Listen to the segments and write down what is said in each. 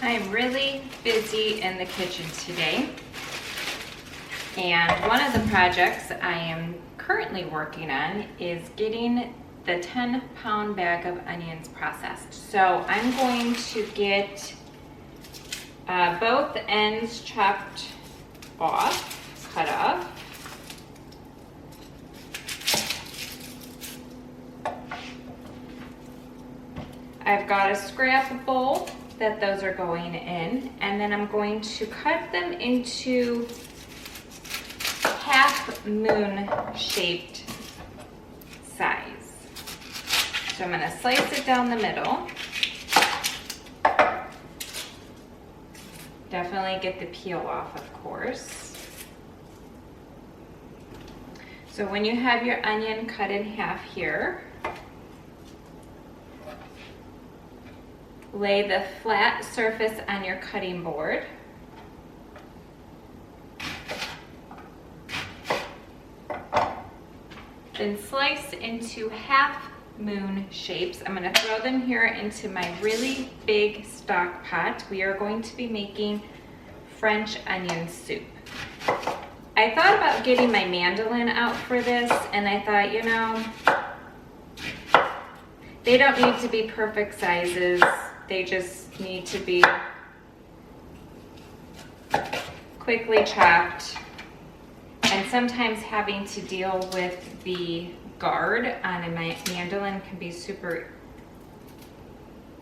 I am really busy in the kitchen today, and one of the projects I am currently working on is getting the 10-pound bag of onions processed. So I'm going to get both ends chopped off, cut off. I've got a scrap bowl that those are going in, and then I'm going to cut them into half moon shaped size. So I'm going to slice it down the middle. Definitely get the peel off, of course. So when you have your onion cut in half here, lay the flat surface on your cutting board. Then slice into half moon shapes. I'm going to throw them here into my really big stock pot. We are going to be making French onion soup. I thought about getting my mandolin out for this, and I thought, you know, they don't need to be perfect sizes. They just need to be quickly chopped. And sometimes having to deal with the guard on a mandolin can be super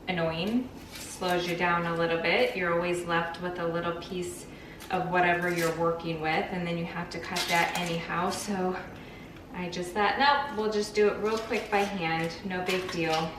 annoying. Slows you down a little bit. You're always left with a little piece of whatever you're working with, and then you have to cut that anyhow. So I just thought, nope, we'll just do it real quick by hand. No big deal.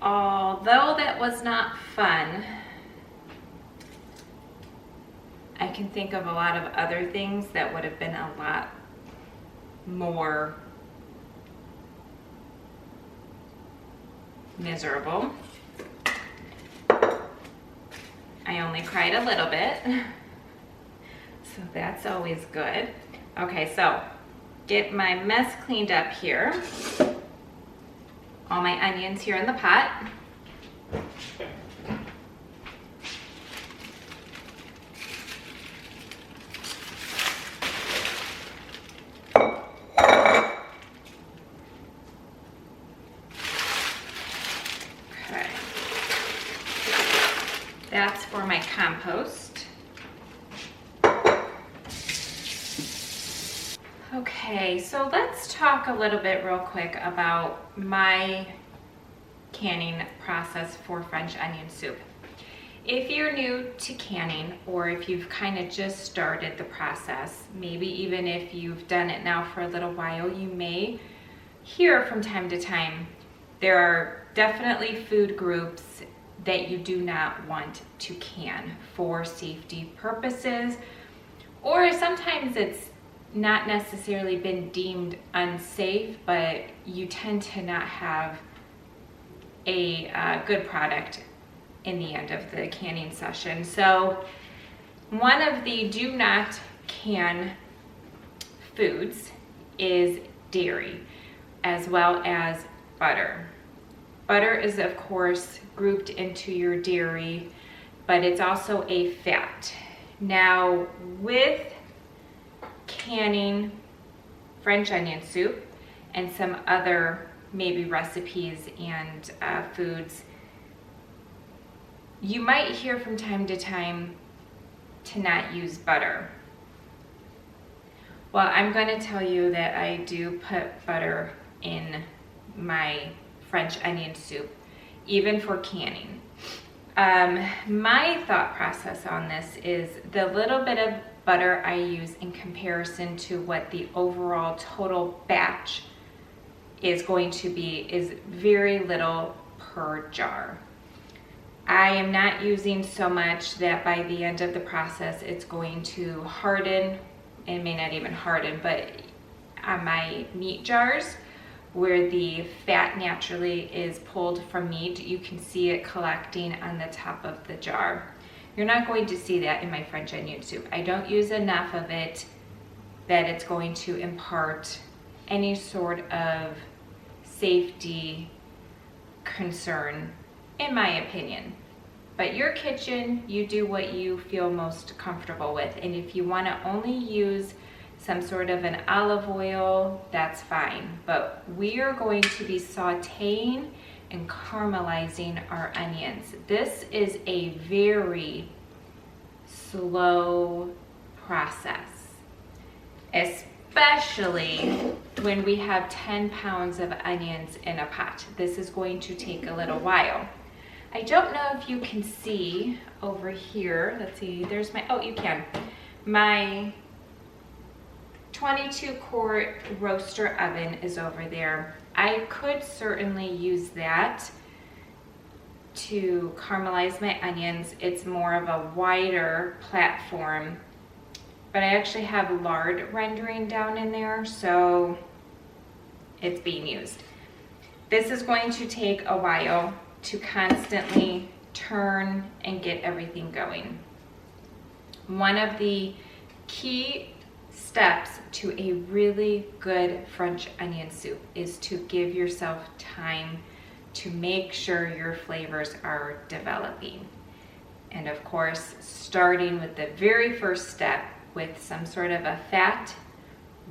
Although that was not fun, I can think of a lot of other things that would have been a lot more miserable. I only cried a little bit, so that's always good. Okay, so get my mess cleaned up here. All my onions here in the pot. Okay. That's for my compost. Okay, so let's talk a little bit real quick about my canning process for French onion soup. If you're new to canning, or if you've kind of just started the process, maybe even if you've done it now for a little while, you may hear from time to time there are definitely food groups that you do not want to can for safety purposes, or sometimes it's not necessarily been deemed unsafe, but you tend to not have a good product in the end of the canning session. So one of the do not can foods is dairy, as well as butter. Butter is of course grouped into your dairy, but it's also a fat. Now with canning French onion soup and some other maybe recipes and foods, you might hear from time to time to not use butter. Well, I'm going to tell you that I do put butter in my French onion soup, even for canning. My thought process on this is the little bit of butter I use in comparison to what the overall total batch is going to be is very little per jar. I am not using so much that by the end of the process it's going to harden. It may not even harden, but on my meat jars where the fat naturally is pulled from meat. You can see it collecting on the top of the jar. You're not going to see that in my French onion soup. I don't use enough of it that it's going to impart any sort of safety concern, in my opinion. But your kitchen, you do what you feel most comfortable with. And if you want to only use some sort of an olive oil, that's fine. But we are going to be sauteing and caramelizing our onions. This is a very slow process, especially when we have 10 pounds of onions in a pot. This is going to take a little while. I don't know if you can see over here. Let's see, there's my, oh, you can. My 22 quart roaster oven is over there. I could certainly use that to caramelize my onions. It's more of a wider platform, but I actually have lard rendering down in there, so it's being used. This is going to take a while to constantly turn and get everything going. One of the key steps to a really good French onion soup is to give yourself time to make sure your flavors are developing. And of course, starting with the very first step with some sort of a fat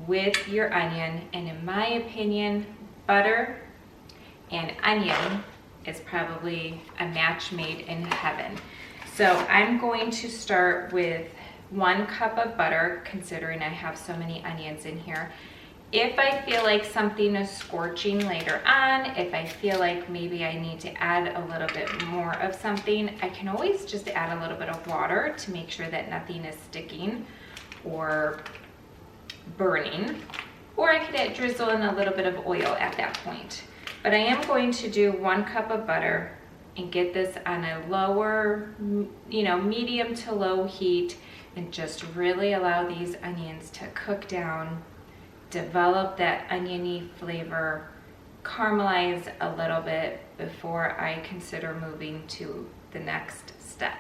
with your onion, and in my opinion, butter and onion is probably a match made in heaven. So I'm going to start with 1 cup of butter, considering I have so many onions in here. If I feel like something is scorching later on, if I feel like maybe I need to add a little bit more of something, I can always just add a little bit of water to make sure that nothing is sticking or burning. Or I could drizzle in a little bit of oil at that point. But I am going to do 1 cup of butter and get this on a lower, medium to low heat, and just really allow these onions to cook down, develop that oniony flavor, caramelize a little bit before I consider moving to the next step.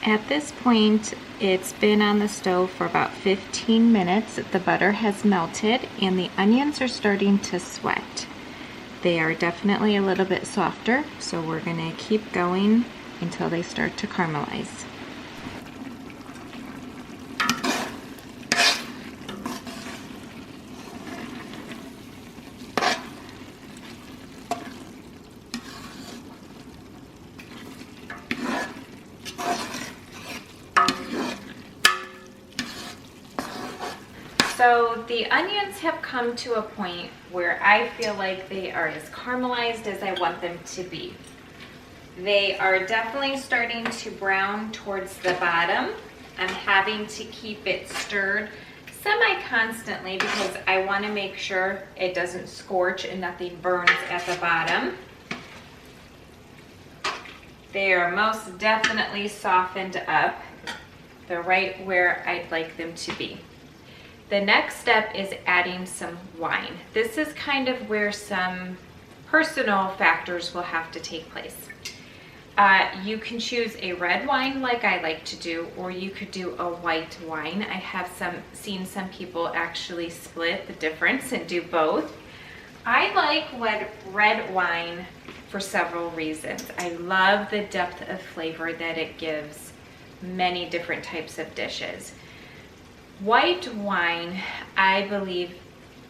At this point, it's been on the stove for about 15 minutes. The butter has melted and the onions are starting to sweat. They are definitely a little bit softer, so we're gonna keep going until they start to caramelize. So the onions have come to a point where I feel like they are as caramelized as I want them to be. They are definitely starting to brown towards the bottom. I'm having to keep it stirred semi-constantly because I want to make sure it doesn't scorch and nothing burns at the bottom. They are most definitely softened up. They're right where I'd like them to be. The next step is adding some wine. This is kind of where some personal factors will have to take place. You can choose a red wine like I like to do, or you could do a white wine. I have seen some people actually split the difference and do both. I like red wine for several reasons. I love the depth of flavor that it gives many different types of dishes. White wine, I believe,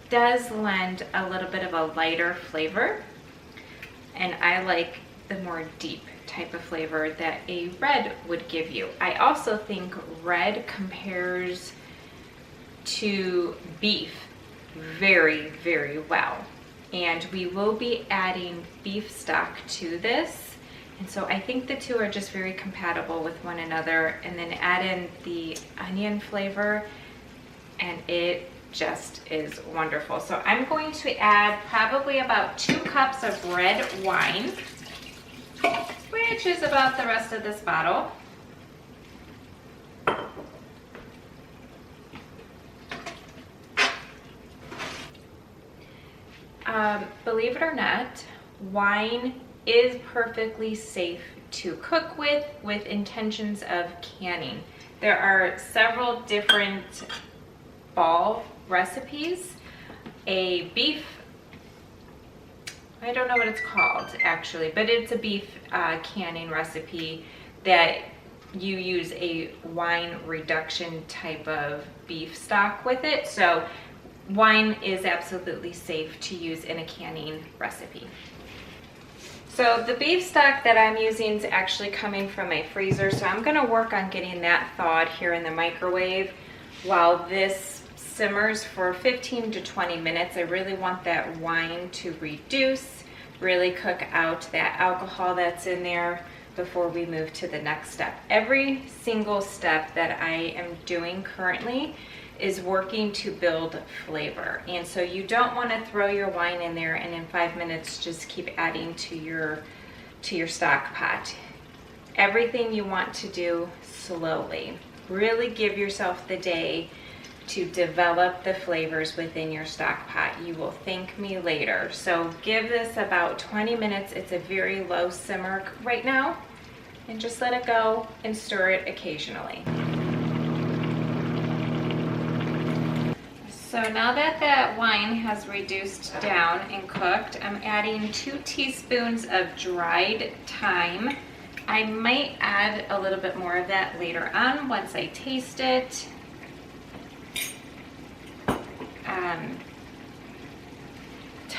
does lend a little bit of a lighter flavor, and I like the more deep type of flavor that a red would give you. I also think red compares to beef very, very well, and we will be adding beef stock to this. And so I think the two are just very compatible with one another, and then add in the onion flavor and it just is wonderful. So I'm going to add probably about 2 cups of red wine, which is about the rest of this bottle. Believe it or not, wine is perfectly safe to cook with intentions of canning. There are several different ball recipes. A beef, I don't know what it's called actually, but it's a beef canning recipe that you use a wine reduction type of beef stock with it. So wine is absolutely safe to use in a canning recipe. So the beef stock that I'm using is actually coming from my freezer, so I'm gonna work on getting that thawed here in the microwave while this simmers for 15 to 20 minutes. I really want that wine to reduce, really cook out that alcohol that's in there before we move to the next step. Every single step that I am doing currently is working to build flavor. And so you don't want to throw your wine in there and in 5 minutes just keep adding to your stock pot. Everything you want to do slowly. Really give yourself the day to develop the flavors within your stock pot. You will thank me later. So give this about 20 minutes. It's a very low simmer right now, and just let it go and stir it occasionally. So now that that wine has reduced down and cooked, I'm adding 2 teaspoons of dried thyme. I might add a little bit more of that later on once I taste it.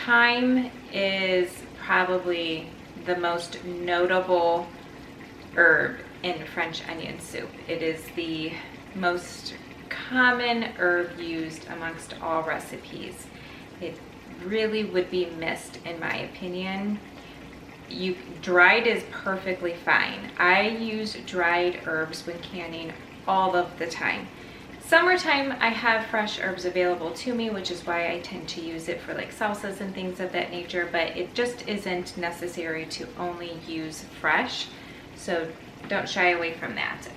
Thyme is probably the most notable herb in French onion soup. It is the most common herb used amongst all recipes. It really would be missed in my opinion. Dried is perfectly fine. I use dried herbs when canning all of the time. Summertime, I have fresh herbs available to me, which is why I tend to use it for like salsas and things of that nature, but it just isn't necessary to only use fresh, so don't shy away from that.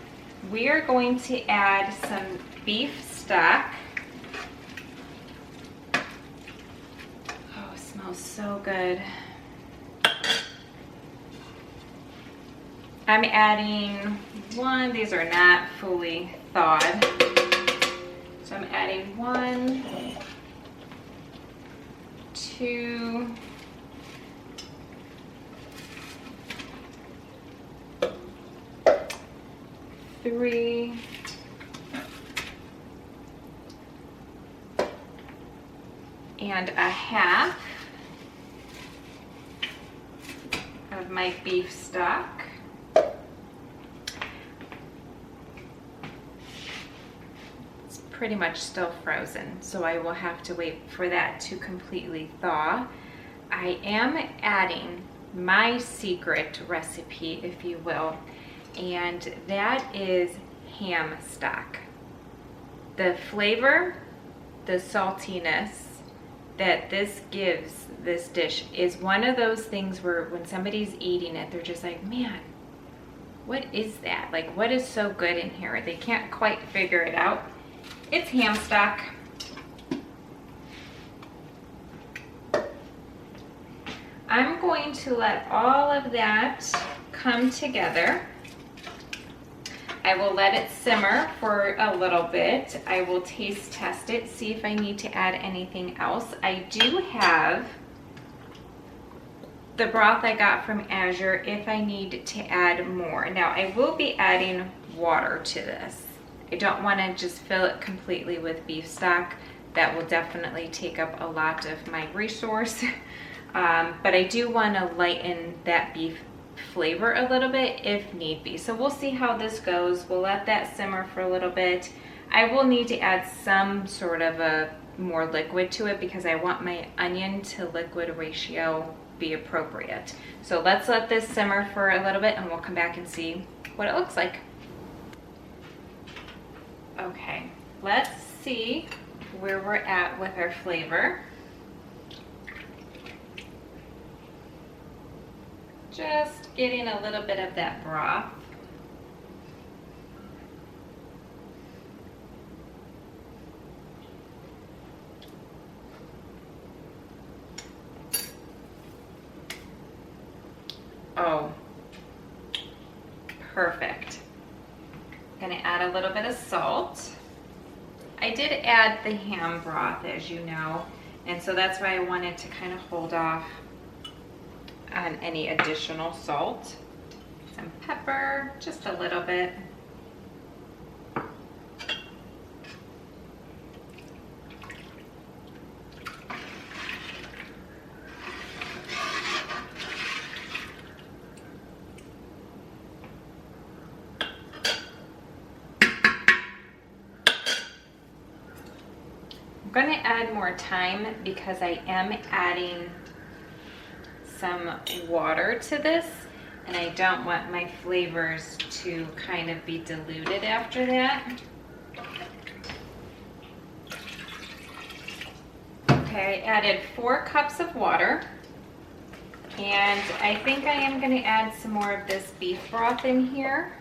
We are going to add some beef stock. Oh, it smells so good. I'm adding one, these are not fully thawed. So I'm adding 1, 2, 3, and a half of my beef stock. Pretty much still frozen, so I will have to wait for that to completely thaw. I am adding my secret recipe, if you will, and that is ham stock. The flavor, the saltiness that this gives this dish is one of those things where when somebody's eating it, they're just like, man, what is that? Like, what is so good in here? They can't quite figure it out. It's ham stock. I'm going to let all of that come together. I will let it simmer for a little bit. I will taste test it, see if I need to add anything else. I do have the broth I got from Azure if I need to add more. Now I will be adding water to this. I don't want to just fill it completely with beef stock. That will definitely take up a lot of my resource. But I do want to lighten that beef flavor a little bit if need be. So we'll see how this goes. We'll let that simmer for a little bit. I will need to add some sort of a more liquid to it because I want my onion to liquid ratio be appropriate. So let's let this simmer for a little bit and we'll come back and see what it looks like. Okay, let's see where we're at with our flavor. Just getting a little bit of that broth. perfect. I'm gonna add a little bit of salt. I did add the ham broth, as you know, and so that's why I wanted to kind of hold off on any additional salt. Some pepper, just a little bit. I'm going to add more thyme because I am adding some water to this, and I don't want my flavors to kind of be diluted after that. Okay, I added 4 cups of water, and I think I am going to add some more of this beef broth in here.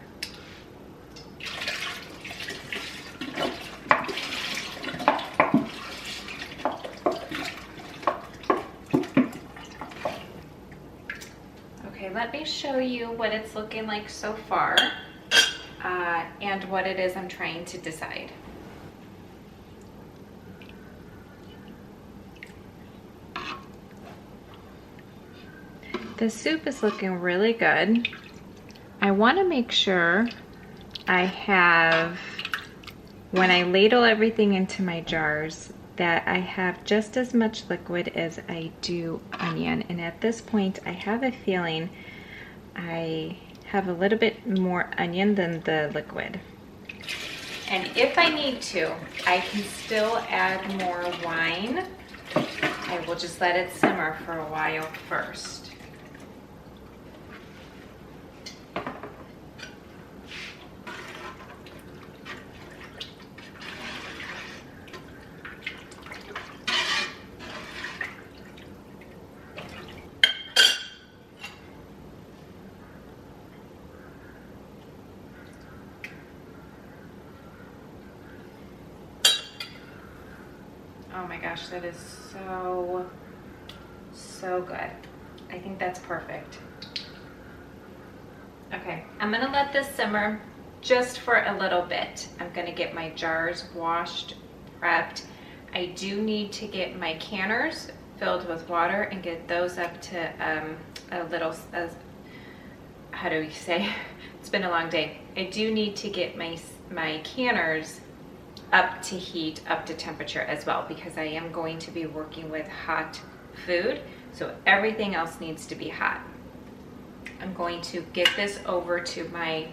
Let me show you what it's looking like so far and what it is I'm trying to decide. The soup is looking really good. I want to make sure I have, when I ladle everything into my jars, that I have just as much liquid as I do onion. And at this point, I have a feeling I have a little bit more onion than the liquid. And if I need to, I can still add more wine. I will just let it simmer for a while first. Oh my gosh, that is so good. I think that's perfect. Okay, I'm gonna let this simmer just for a little bit. I'm gonna get my jars washed, prepped. I do need to get my canners filled with water and get those up to a little, how do we say? It's been a long day. I do need to get my canners up to heat, up to temperature as well, because I am going to be working with hot food, so everything else needs to be hot. I'm going to get this over to my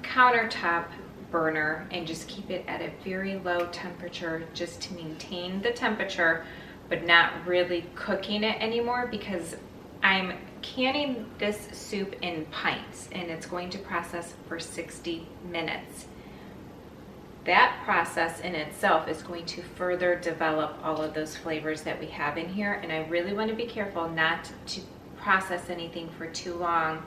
countertop burner and just keep it at a very low temperature just to maintain the temperature, but not really cooking it anymore, because I'm canning this soup in pints and it's going to process for 60 minutes. That process in itself is going to further develop all of those flavors that we have in here, and I really want to be careful not to process anything for too long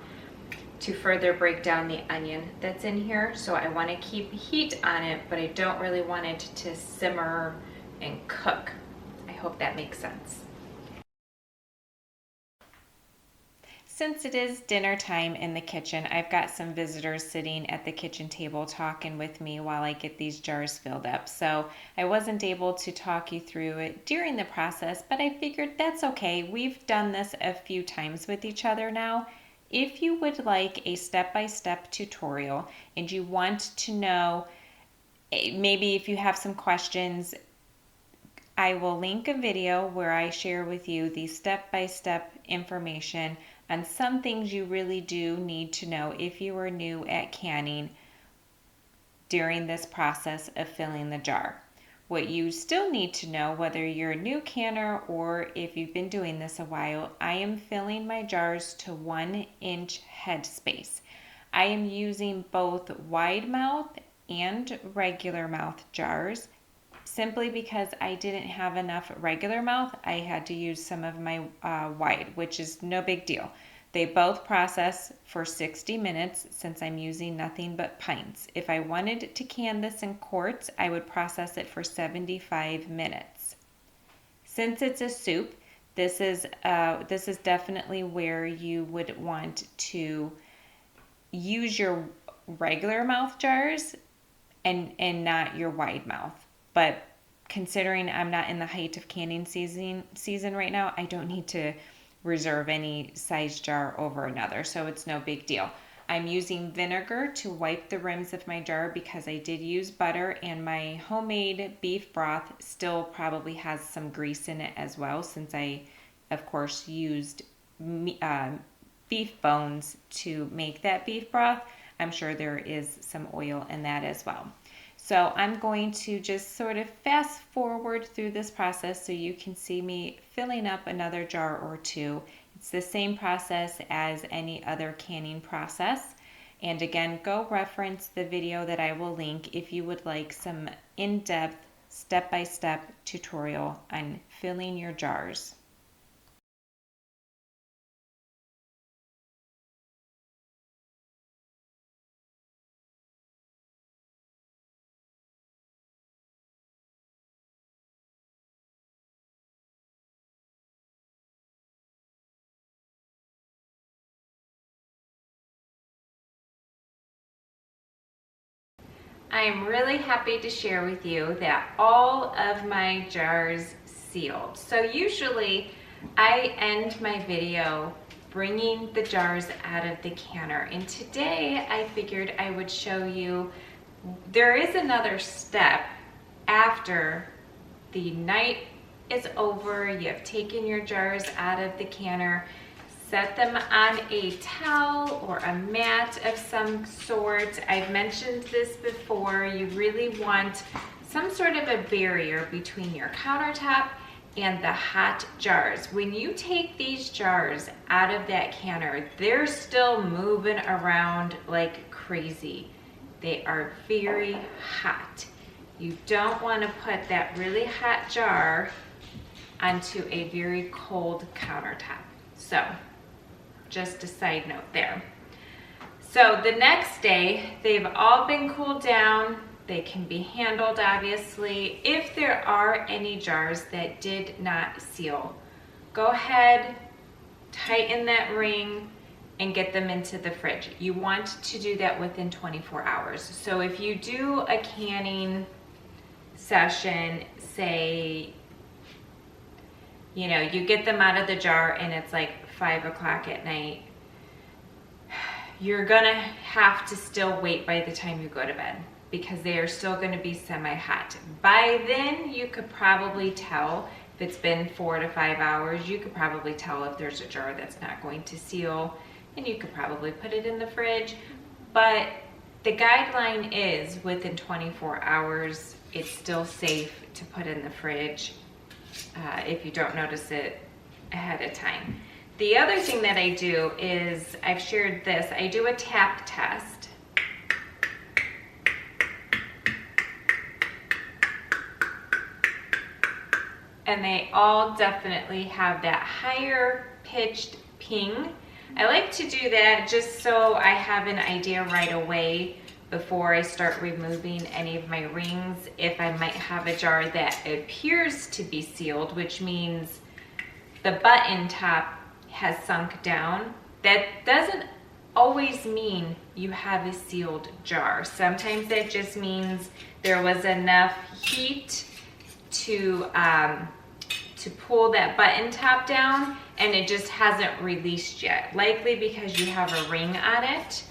to further break down the onion that's in here. So I want to keep heat on it, but I don't really want it to simmer and cook. I hope that makes sense. Since it is dinner time in the kitchen, I've got some visitors sitting at the kitchen table talking with me while I get these jars filled up. So I wasn't able to talk you through it during the process, but I figured that's okay. We've done this a few times with each other now. If you would like a step-by-step tutorial and you want to know, maybe if you have some questions, I will link a video where I share with you the step-by-step information on some things you really do need to know if you are new at canning during this process of filling the jar. What you still need to know, whether you're a new canner or if you've been doing this a while, I am filling my jars to 1 inch head space. I am using both wide mouth and regular mouth jars. Simply because I didn't have enough regular mouth, I had to use some of my wide, which is no big deal. They both process for 60 minutes since I'm using nothing but pints. If I wanted to can this in quarts, I would process it for 75 minutes. Since it's a soup, this is definitely where you would want to use your regular mouth jars and not your wide mouth. But considering I'm not in the height of canning season right now, I don't need to reserve any size jar over another, so it's no big deal. I'm using vinegar to wipe the rims of my jar because I did use butter, and my homemade beef broth still probably has some grease in it as well, since I of course used beef bones to make that beef broth. I'm sure there is some oil in that as well. So I'm going to just sort of fast forward through this process so you can see me filling up another jar or two. It's the same process as any other canning process. And again, go reference the video that I will link if you would like some in-depth, step-by-step tutorial on filling your jars. I am really happy to share with you that all of my jars sealed. So usually I end my video bringing the jars out of the canner, and today I figured I would show you there is another step after the night is over. You have taken your jars out of the canner. Set them on a towel or a mat of some sort. I've mentioned this before. You really want some sort of a barrier between your countertop and the hot jars. When you take these jars out of that canner, they're still moving around like crazy. They are very hot. You don't want to put that really hot jar onto a very cold countertop. So, just a side note there. So the next day, they've all been cooled down. They can be handled, obviously. If there are any jars that did not seal, go ahead, tighten that ring, and get them into the fridge. You want to do that within 24 hours. So if you do a canning session, say, you know, you get them out of the jar and it's like 5 o'clock at night, you're gonna have to still wait by the time you go to bed because they are still gonna be semi-hot. By then, you could probably tell, if it's been 4 to 5 hours, you could probably tell if there's a jar that's not going to seal, and you could probably put it in the fridge. But the guideline is within 24 hours, it's still safe to put in the fridge if you don't notice it ahead of time. The other thing that I do is, I've shared this, I do a tap test. And they all definitely have that higher pitched ping. I like to do that just so I have an idea right away before I start removing any of my rings, if I might have a jar that appears to be sealed, which means the button top has sunk down. That doesn't always mean you have a sealed jar. Sometimes that just means there was enough heat to pull that button top down and it just hasn't released yet. Likely because you have a ring on it.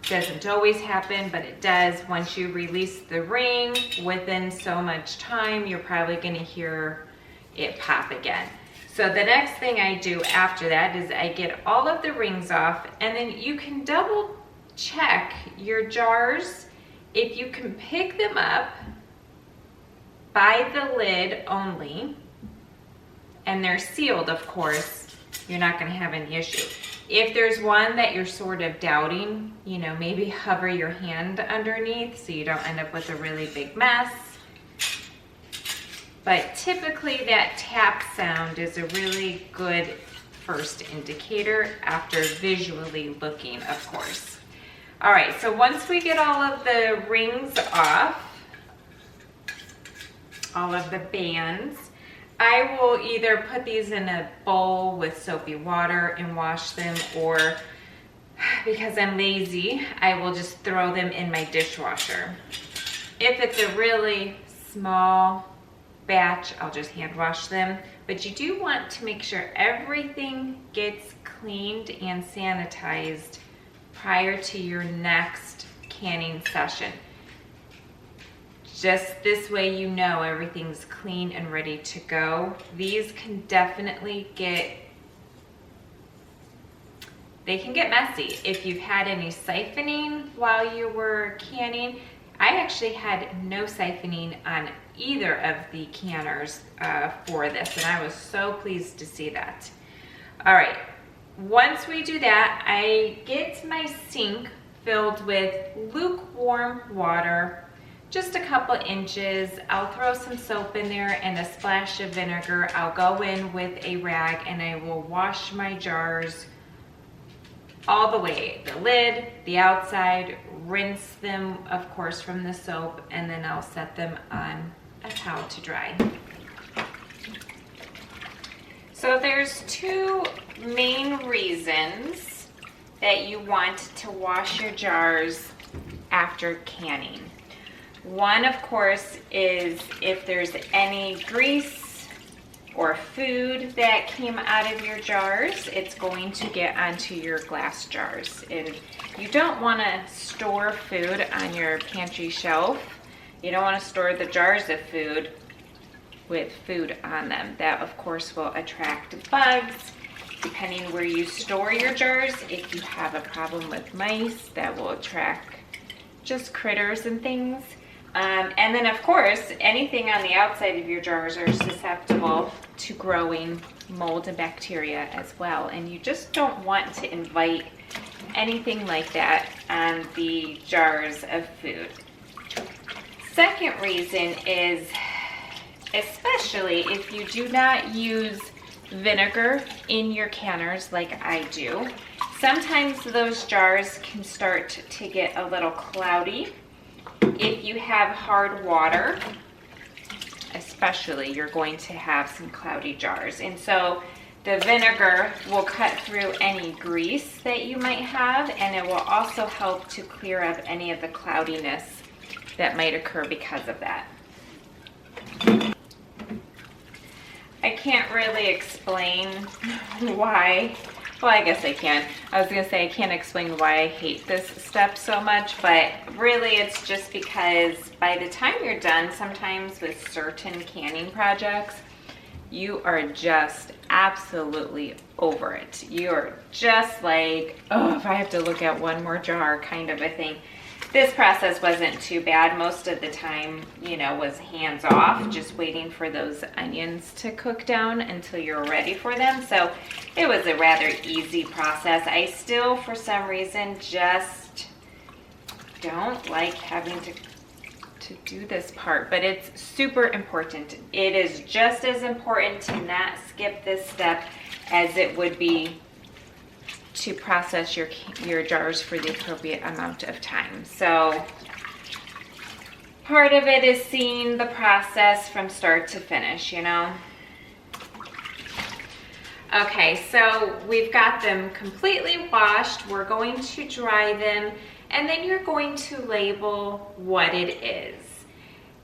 Doesn't always happen, but it does. Once you release the ring, within so much time, you're probably gonna hear it pop again. So the next thing I do after that is I get all of the rings off, and then you can double check your jars. If you can pick them up by the lid only, and they're sealed, of course, you're not gonna have any issue. If there's one that you're sort of doubting, you know, maybe hover your hand underneath so you don't end up with a really big mess. But typically that tap sound is a really good first indicator after visually looking, of course. All right, so once we get all of the rings off, all of the bands, I will either put these in a bowl with soapy water and wash them, or because I'm lazy, I will just throw them in my dishwasher. If it's a really small batch, I'll just hand wash them. But you do want to make sure everything gets cleaned and sanitized prior to your next canning session. Just this way you know everything's clean and ready to go. These can definitely get messy. If you've had any siphoning while you were canning, I actually had no siphoning on either of the canners for this, and I was so pleased to see that. All right, once we do that, I get my sink filled with lukewarm water, just a couple inches. I'll throw some soap in there and a splash of vinegar. I'll go in with a rag and I will wash my jars all the way, the lid, the outside, rinse them, of course, from the soap, and then I'll set them on a towel to dry. So there's two main reasons that you want to wash your jars after canning. One, of course, is if there's any grease or food that came out of your jars, it's going to get onto your glass jars. And you don't want to store food on your pantry shelf. You don't want to store the jars of food with food on them. That, of course, will attract bugs. Depending where you store your jars, if you have a problem with mice, that will attract just critters and things. And then, of course, anything on the outside of your jars are susceptible to growing mold and bacteria as well. And you just don't want to invite anything like that on the jars of food. Second reason is, especially if you do not use vinegar in your canners like I do, sometimes those jars can start to get a little cloudy. If you have hard water, especially, you're going to have some cloudy jars. And so the vinegar will cut through any grease that you might have, and it will also help to clear up any of the cloudiness that might occur because of that. I can't really explain why. Well, I guess I can. I was gonna say I can't explain why I hate this step so much, but really it's just because by the time you're done, sometimes with certain canning projects, you are just absolutely over it. You're just like, oh, if I have to look at one more jar kind of a thing. This process wasn't too bad. Most of the time, you know, was hands off, just waiting for those onions to cook down until you're ready for them. So it was a rather easy process. I still, for some reason, just don't like having to do this part, but it's super important. It is just as important to not skip this step as it would be to process your jars for the appropriate amount of time. So part of it is seeing the process from start to finish, you know. Okay, so we've got them completely washed. We're going to dry them, and then you're going to label what it is.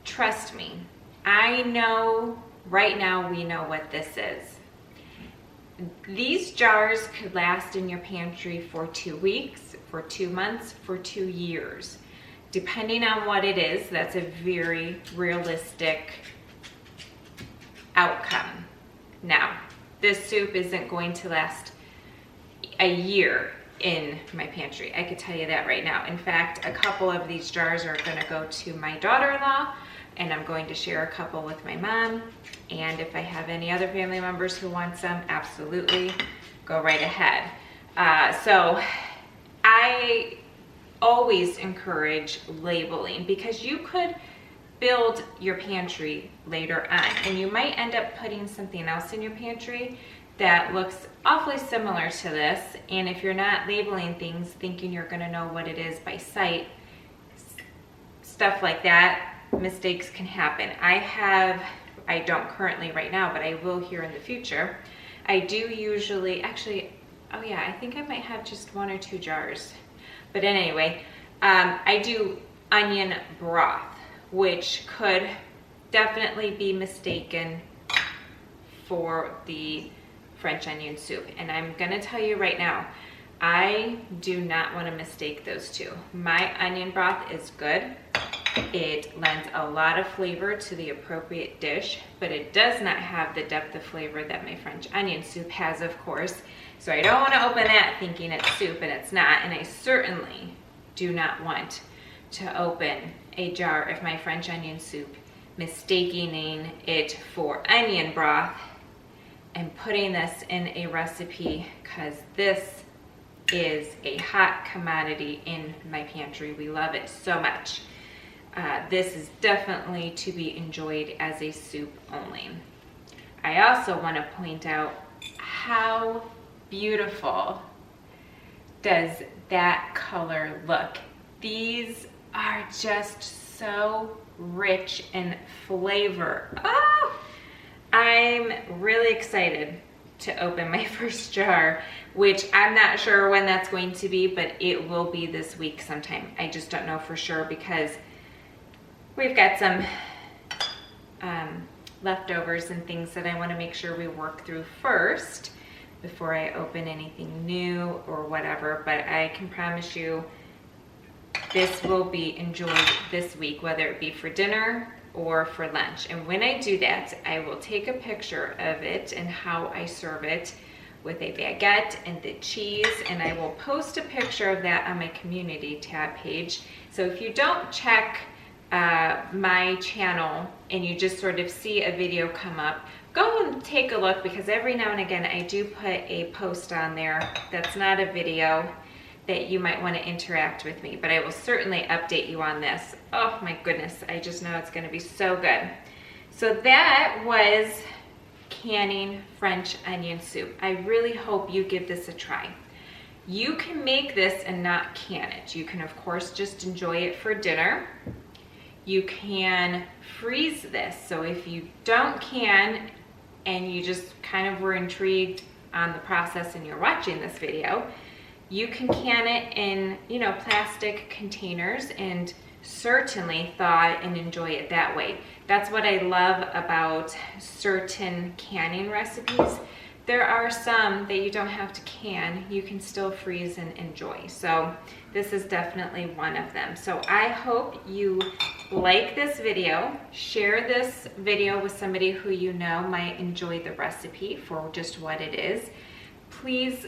Trust me, I know right now we know what this is. These jars could last in your pantry for 2 weeks, for 2 months, for 2 years. Depending on what it is, that's a very realistic outcome. Now, this soup isn't going to last a year in my pantry. I could tell you that right now. In fact, a couple of these jars are going to go to my daughter-in-law, and I'm going to share a couple with my mom. And if I have any other family members who want some, absolutely go right ahead. So I always encourage labeling, because you could build your pantry later on and you might end up putting something else in your pantry that looks awfully similar to this. And if you're not labeling things thinking you're going to know what it is by sight, stuff like that, mistakes can happen. I don't currently right now, but I will here in the future. I do usually, actually oh yeah, I think I might have just 1 or 2 jars. But anyway, I do onion broth, which could definitely be mistaken for the French onion soup. And I'm gonna tell you right now, I do not want to mistake those two. My onion broth is good. It lends a lot of flavor to the appropriate dish, but it does not have the depth of flavor that my French onion soup has, of course. So I don't want to open that thinking it's soup, and it's not. And I certainly do not want to open a jar of my French onion soup, mistaking it for onion broth and putting this in a recipe, because this is a hot commodity in my pantry. We love it so much. This is definitely to be enjoyed as a soup only. I also want to point out how beautiful does that color look. These are just so rich in flavor. Oh, I'm really excited to open my first jar, which I'm not sure when that's going to be, but it will be this week sometime. I just don't know for sure, because we've got some leftovers and things that I want to make sure we work through first before I open anything new or whatever. But I can promise you this will be enjoyed this week, whether it be for dinner or for lunch. And when I do that, I will take a picture of it and how I serve it with a baguette and the cheese, and I will post a picture of that on my community tab page. So if you don't check my channel and you just sort of see a video come up, go and take a look, because every now and again I do put a post on there that's not a video that you might want to interact with me, but I will certainly update you on this. Oh my goodness, I just know it's going to be so good. So that was canning French onion soup. I really hope you give this a try. You can make this and not can it. You can of course just enjoy it for dinner. You can freeze this. So if you don't can and you just kind of were intrigued on the process and you're watching this video, you can can it in, plastic containers and certainly thaw and enjoy it that way. That's what I love about certain canning recipes. There are some that you don't have to can, you can still freeze and enjoy. So this is definitely one of them. So I hope you like this video, share this video with somebody who you know might enjoy the recipe for just what it is. Please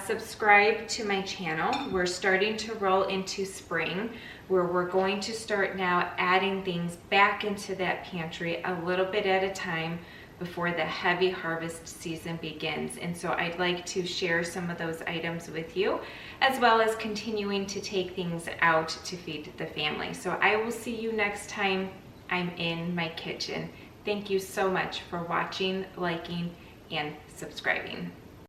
subscribe to my channel. We're starting to roll into spring, where we're going to start now adding things back into that pantry a little bit at a time before the heavy harvest season begins. And so I'd like to share some of those items with you, as well as continuing to take things out to feed the family. So I will see you next time I'm in my kitchen. Thank you so much for watching, liking, and subscribing.